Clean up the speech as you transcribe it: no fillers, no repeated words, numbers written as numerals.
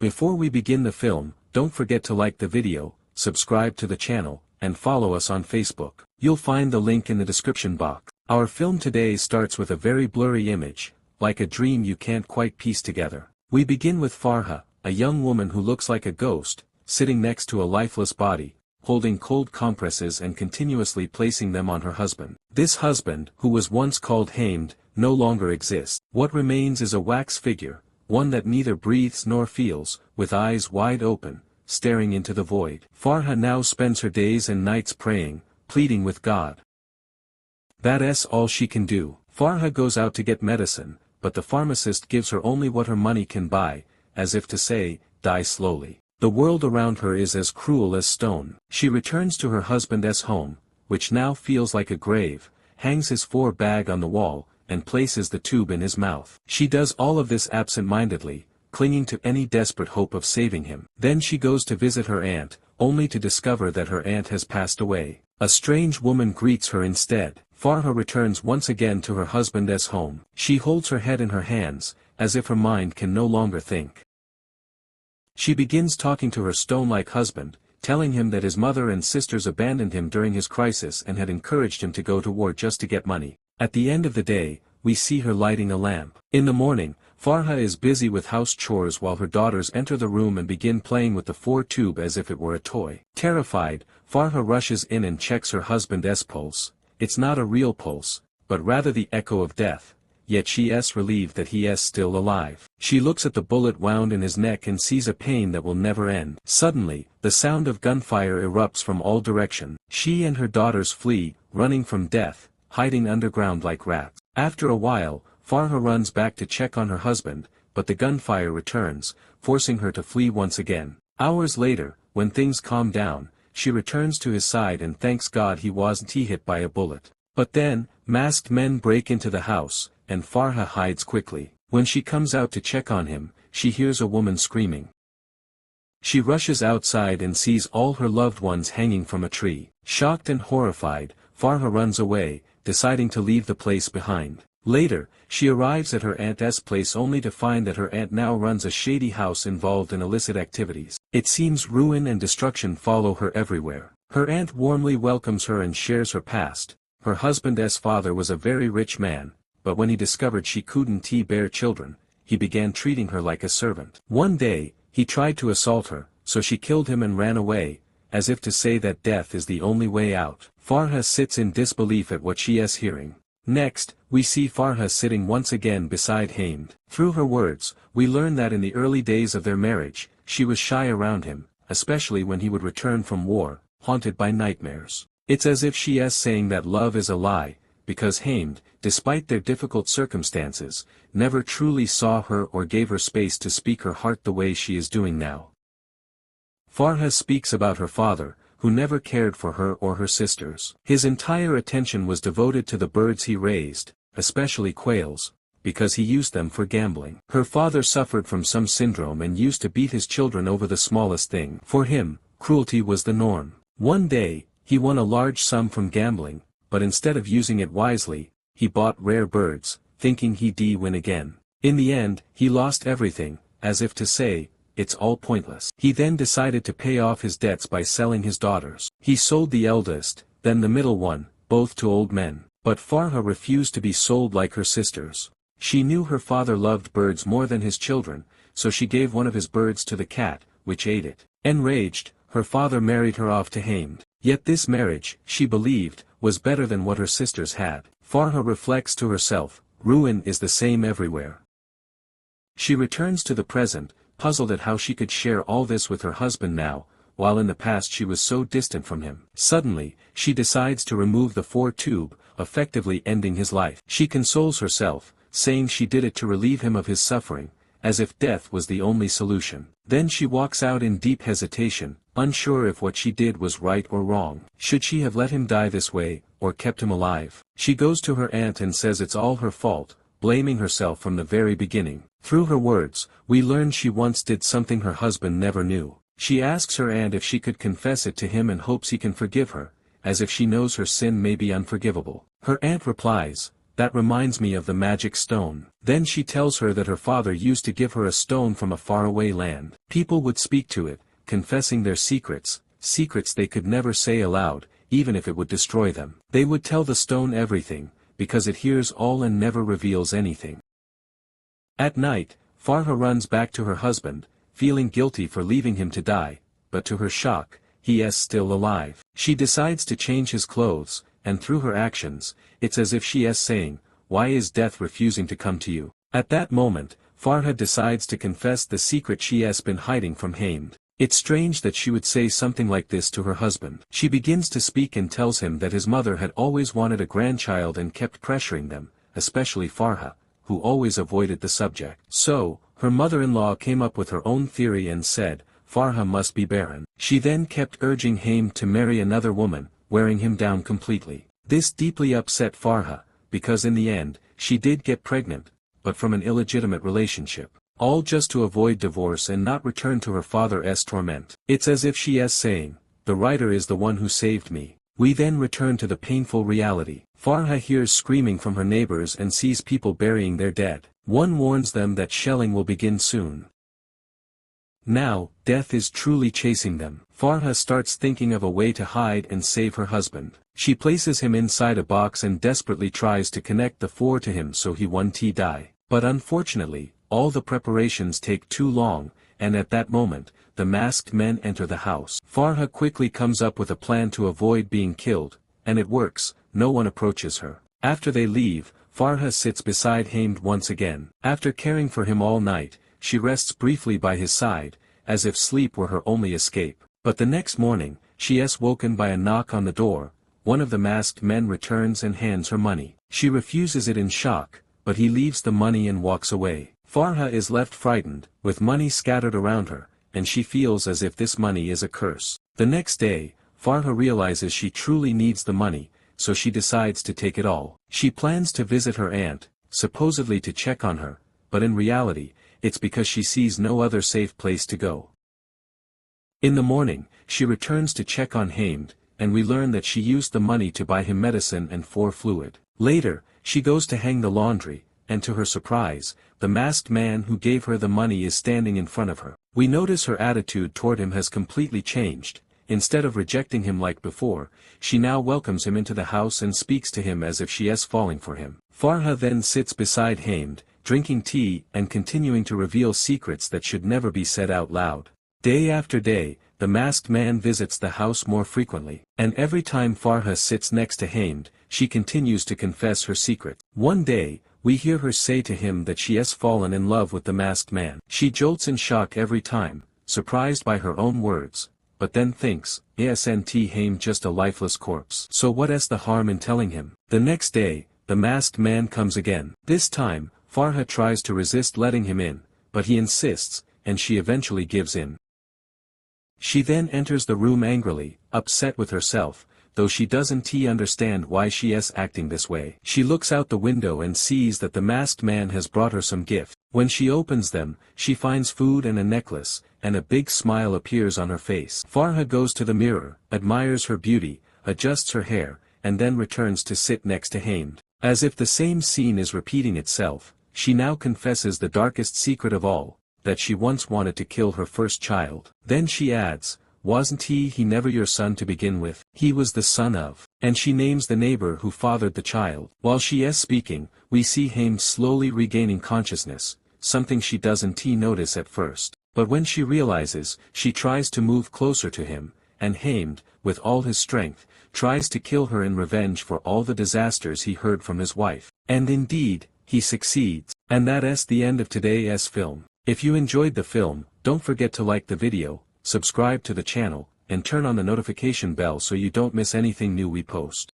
Before we begin the film, don't forget to like the video, subscribe to the channel, and follow us on Facebook. You'll find the link in the description box. Our film today starts with a very blurry image, like a dream you can't quite piece together. We begin with Farha, a young woman who looks like a ghost, sitting next to a lifeless body, holding cold compresses and continuously placing them on her husband. This husband, who was once called Hamed, no longer exists. What remains is a wax figure, one that neither breathes nor feels, with eyes wide open, staring into the void. Farha now spends her days and nights praying, pleading with God. That's all she can do. Farha goes out to get medicine, but the pharmacist gives her only what her money can buy, as if to say, die slowly. The world around her is as cruel as stone. She returns to her husband's home, which now feels like a grave, hangs his bag on the wall, and places the tube in his mouth. She does all of this absent-mindedly, clinging to any desperate hope of saving him. Then she goes to visit her aunt, only to discover that her aunt has passed away. A strange woman greets her instead. Farha returns once again to her husband's home. She holds her head in her hands, as if her mind can no longer think. She begins talking to her stone-like husband, telling him that his mother and sisters abandoned him during his crisis and had encouraged him to go to war just to get money. At the end of the day, we see her lighting a lamp. In the morning, Farha is busy with house chores while her daughters enter the room and begin playing with the tube as if it were a toy. Terrified, Farha rushes in and checks her husband's pulse. It's not a real pulse, but rather the echo of death, yet she is relieved that he is still alive. She looks at the bullet wound in his neck and sees a pain that will never end. Suddenly, the sound of gunfire erupts from all directions. She and her daughters flee, running from death, hiding underground like rats. After a while, Farha runs back to check on her husband, but the gunfire returns, forcing her to flee once again. Hours later, when things calm down, she returns to his side and thanks God he wasn't hit by a bullet. But then, masked men break into the house, and Farha hides quickly. When she comes out to check on him, she hears a woman screaming. She rushes outside and sees all her loved ones hanging from a tree. Shocked and horrified, Farha runs away, deciding to leave the place behind. Later, she arrives at her aunt's place only to find that her aunt now runs a shady house involved in illicit activities. It seems ruin and destruction follow her everywhere. Her aunt warmly welcomes her and shares her past. Her husband's father was a very rich man, but when he discovered she couldn't bear children, he began treating her like a servant. One day, he tried to assault her, so she killed him and ran away, as if to say that death is the only way out. Farha sits in disbelief at what she is hearing. Next, we see Farha sitting once again beside Hamed. Through her words, we learn that in the early days of their marriage, she was shy around him, especially when he would return from war, haunted by nightmares. It's as if she is saying that love is a lie, because Hamed, despite their difficult circumstances, never truly saw her or gave her space to speak her heart the way she is doing now. Farha speaks about her father, who never cared for her or her sisters. His entire attention was devoted to the birds he raised, especially quails, because he used them for gambling. Her father suffered from some syndrome and used to beat his children over the smallest thing. For him, cruelty was the norm. One day, he won a large sum from gambling, but instead of using it wisely, he bought rare birds, thinking he'd win again. In the end, he lost everything, as if to say, it's all pointless. He then decided to pay off his debts by selling his daughters. He sold the eldest, then the middle one, both to old men. But Farha refused to be sold like her sisters. She knew her father loved birds more than his children, so she gave one of his birds to the cat, which ate it. Enraged, her father married her off to Hamed. Yet this marriage, she believed, was better than what her sisters had. Farha reflects to herself, ruin is the same everywhere. She returns to the present, puzzled at how she could share all this with her husband now, while in the past she was so distant from him. Suddenly, she decides to remove the tube, effectively ending his life. She consoles herself, saying she did it to relieve him of his suffering, as if death was the only solution. Then she walks out in deep hesitation, unsure if what she did was right or wrong. Should she have let him die this way, or kept him alive? She goes to her aunt and says it's all her fault, blaming herself from the very beginning. Through her words, we learn she once did something her husband never knew. She asks her aunt if she could confess it to him and hopes he can forgive her, as if she knows her sin may be unforgivable. Her aunt replies, that reminds me of the magic stone. Then she tells her that her father used to give her a stone from a faraway land. People would speak to it, confessing their secrets they could never say aloud, even if it would destroy them. They would tell the stone everything, because it hears all and never reveals anything. At night, Farha runs back to her husband, feeling guilty for leaving him to die, but to her shock, he is still alive. She decides to change his clothes, and through her actions, it's as if she is saying, "Why is death refusing to come to you?" At that moment, Farha decides to confess the secret she has been hiding from Hamd. It's strange that she would say something like this to her husband. She begins to speak and tells him that his mother had always wanted a grandchild and kept pressuring them, especially Farha, who always avoided the subject. So, her mother-in-law came up with her own theory and said, Farha must be barren. She then kept urging Hamd to marry another woman, wearing him down completely. This deeply upset Farha, because in the end, she did get pregnant, but from an illegitimate relationship. All just to avoid divorce and not return to her father's torment. It's as if she is saying, the writer is the one who saved me. We then return to the painful reality. Farha hears screaming from her neighbors and sees people burying their dead. One warns them that shelling will begin soon. Now, death is truly chasing them. Farha starts thinking of a way to hide and save her husband. She places him inside a box and desperately tries to connect the four to him so he won't die. But unfortunately, all the preparations take too long, and at that moment, the masked men enter the house. Farha quickly comes up with a plan to avoid being killed, and it works. No one approaches her. After they leave, Farha sits beside Hamd once again. After caring for him all night, she rests briefly by his side, as if sleep were her only escape. But the next morning, she is woken by a knock on the door. One of the masked men returns and hands her money. She refuses it in shock, but he leaves the money and walks away. Farha is left frightened, with money scattered around her, and she feels as if this money is a curse. The next day, Farha realizes she truly needs the money, so she decides to take it all. She plans to visit her aunt, supposedly to check on her, but in reality, it's because she sees no other safe place to go. In the morning, she returns to check on Hamd, and we learn that she used the money to buy him medicine and fluid. Later, she goes to hang the laundry, and to her surprise, the masked man who gave her the money is standing in front of her. We notice her attitude toward him has completely changed. Instead of rejecting him like before, she now welcomes him into the house and speaks to him as if she is falling for him. Farha then sits beside Hamd, drinking tea and continuing to reveal secrets that should never be said out loud. Day after day, the masked man visits the house more frequently, and every time Farha sits next to Hamd, she continues to confess her secret. One day, we hear her say to him that she has fallen in love with the masked man. She jolts in shock every time, surprised by her own words, but then thinks, isn't Hamd just a lifeless corpse? So what is the harm in telling him? The next day, the masked man comes again. This time, Farha tries to resist letting him in, but he insists, and she eventually gives in. She then enters the room angrily, upset with herself, though she doesn't understand why she is acting this way. She looks out the window and sees that the masked man has brought her some gift. When she opens them, she finds food and a necklace, and a big smile appears on her face. Farha goes to the mirror, admires her beauty, adjusts her hair, and then returns to sit next to Hamd. As if the same scene is repeating itself, she now confesses the darkest secret of all, that she once wanted to kill her first child. Then she adds, wasn't he never your son to begin with? He was the son of. And she names the neighbor who fathered the child. While she is speaking, we see Hamd slowly regaining consciousness, something she doesn't notice at first. But when she realizes, she tries to move closer to him, and Hamd, with all his strength, tries to kill her in revenge for all the disasters he heard from his wife. And indeed, he succeeds. And that is the end of today's film. If you enjoyed the film, don't forget to like the video, subscribe to the channel, and turn on the notification bell so you don't miss anything new we post.